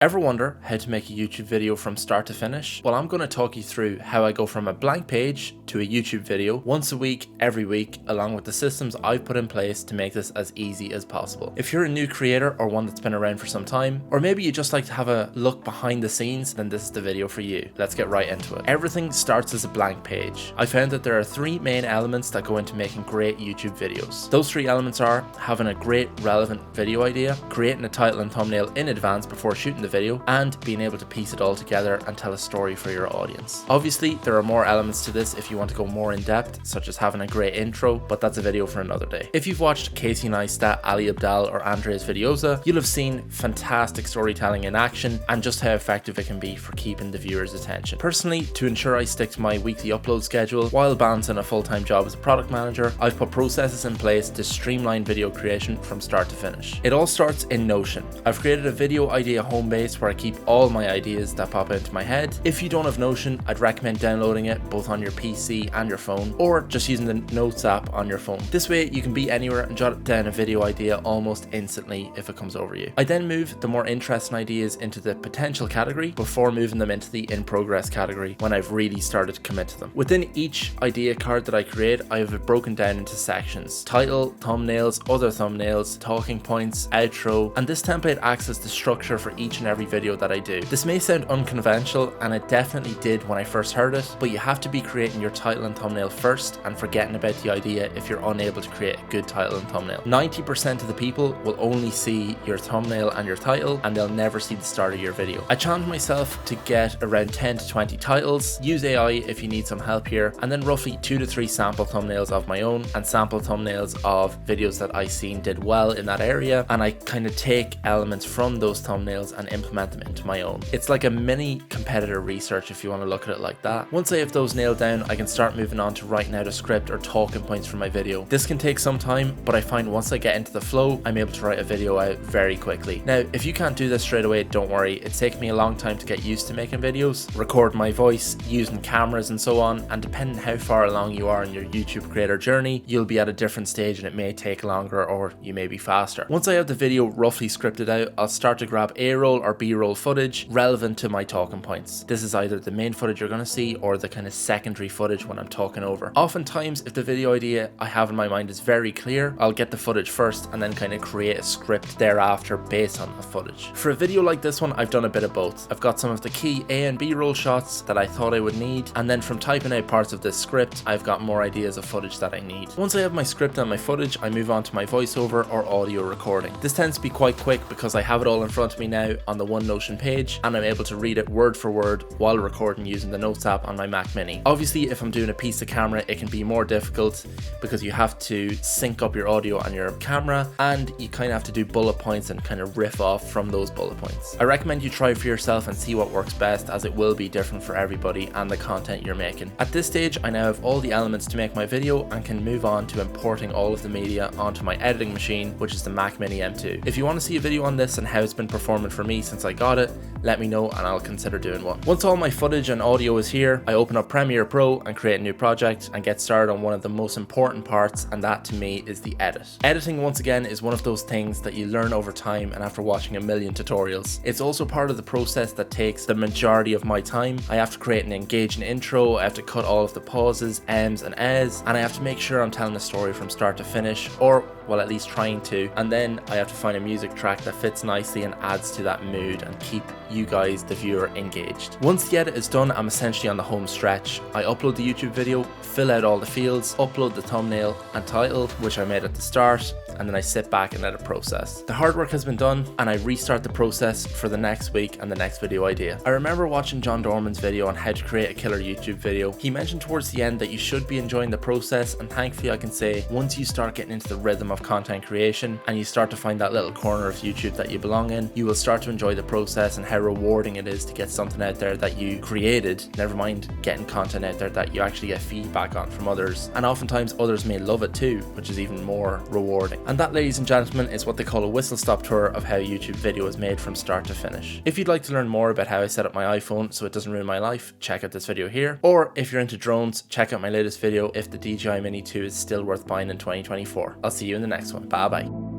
Ever wonder how to make a YouTube video from start to finish? Well, I'm going to talk you through how I go from a blank page to a YouTube video once a week, every week, along with the systems I've put in place to make this as easy as possible. If you're a new creator or one that's been around for some time, or maybe you just like to have a look behind the scenes, then this is the video for you. Let's get right into it. Everything starts as a blank page. I found that there are three main elements that go into making great YouTube videos. Those three elements are having a great relevant video idea, creating a title and thumbnail in advance before shooting the video, and being able to piece it all together and tell a story for your audience. Obviously, there are more elements to this if you want to go more in depth, such as having a great intro, but that's a video for another day. If you've watched Casey Neistat, Ali Abdaal, or Andres Videoza, you'll have seen fantastic storytelling in action and just how effective it can be for keeping the viewer's attention. Personally, to ensure I stick to my weekly upload schedule while balancing a full-time job as a product manager, I've put processes in place to streamline video creation from start to finish. It all starts in Notion. I've created a video idea home base where I keep all my ideas that pop into my head. If you don't have Notion, I'd recommend downloading it both on your PC and your phone, or just using the Notes app on your phone. This way you can be anywhere and jot down a video idea almost instantly if it comes over you. I then move the more interesting ideas into the potential category before moving them into the in progress category when I've really started to commit to them. Within each idea card that I create, I have it broken down into sections: title, thumbnails, other thumbnails, talking points, outro, and this template acts as the structure for each and every video that I do. This may sound unconventional, and it definitely did when I first heard it, but you have to be creating your title and thumbnail first and forgetting about the idea if you're unable to create a good title and thumbnail. 90% of the people will only see your thumbnail and your title, and they'll never see the start of your video. I challenge myself to get around 10 to 20 titles, use AI if you need some help here, and then roughly 2 to 3 sample thumbnails of my own and sample thumbnails of videos that I seen did well in that area, and I kind of take elements from those thumbnails and implement them into my own. It's like a mini competitor research if you want to look at it like that. Once I have those nailed down, I can start moving on to writing out a script or talking points for my video. This can take some time, but I find once I get into the flow, I'm able to write a video out very quickly. Now, if you can't do this straight away, don't worry. It's taken me a long time to get used to making videos, record my voice, using cameras and so on, and depending how far along you are in your YouTube creator journey, you'll be at a different stage and it may take longer or you may be faster. Once I have the video roughly scripted out, I'll start to grab A-roll or B-roll footage relevant to my talking points. This is either the main footage you're going to see or the kind of secondary footage when I'm talking over. Oftentimes, if the video idea I have in my mind is very clear, I'll get the footage first and then kind of create a script thereafter based on the footage. For a video like this one, I've done a bit of both. I've got some of the key A and B roll shots that I thought I would need, and then from typing out parts of this script, I've got more ideas of footage that I need. Once I have my script and my footage, I move on to my voiceover or audio recording. This tends to be quite quick because I have it all in front of me now on the one Notion page, and I'm able to read it word for word while recording using the Notes app on my Mac Mini. Obviously, if I'm doing a piece of camera, it can be more difficult because you have to sync up your audio on your camera, and you kind of have to do bullet points and kind of riff off from those bullet points. I recommend you try for yourself and see what works best, as it will be different for everybody and the content you're making. At this stage, I now have all the elements to make my video and can move on to importing all of the media onto my editing machine, which is the Mac Mini M2. If you want to see a video on this and how it's been performing for me since I got it, let me know and I'll consider doing one. Once all my footage and audio is here, I open up Premiere Pro and create a new project and get started on one of the most important parts, and that to me is the edit. Editing, once again, is one of those things that you learn over time and after watching a million tutorials. It's also part of the process that takes the majority of my time. I have to create an engaging intro, I have to cut all of the pauses, ems and ehs, and I have to make sure I'm telling the story from start to finish, or well, at least trying to, and then I have to find a music track that fits nicely and adds to that mood and keep you guys, the viewer, engaged. Once the edit is done, I'm essentially on the home stretch. I upload the YouTube video, fill out all the fields, upload the thumbnail and title, which I made at the start, and then I sit back and let it process. The hard work has been done, and I restart the process for the next week and the next video idea. I remember watching John Dorman's video on how to create a killer YouTube video. He mentioned towards the end that you should be enjoying the process, and thankfully I can say once you start getting into the rhythm of content creation and you start to find that little corner of YouTube that you belong in, you will start to enjoy the process and how rewarding it is to get something out there that you created, never mind getting content out there that you actually get feedback on from others, and oftentimes others may love it too, which is even more rewarding. And that, ladies and gentlemen, is what they call a whistle-stop tour of how a YouTube video is made from start to finish. If you'd like to learn more about how I set up my iPhone so it doesn't ruin my life, check out this video here, or if you're into drones, check out my latest video if the DJI Mini 2 is still worth buying in 2024. I'll see you in the next one. Bye bye.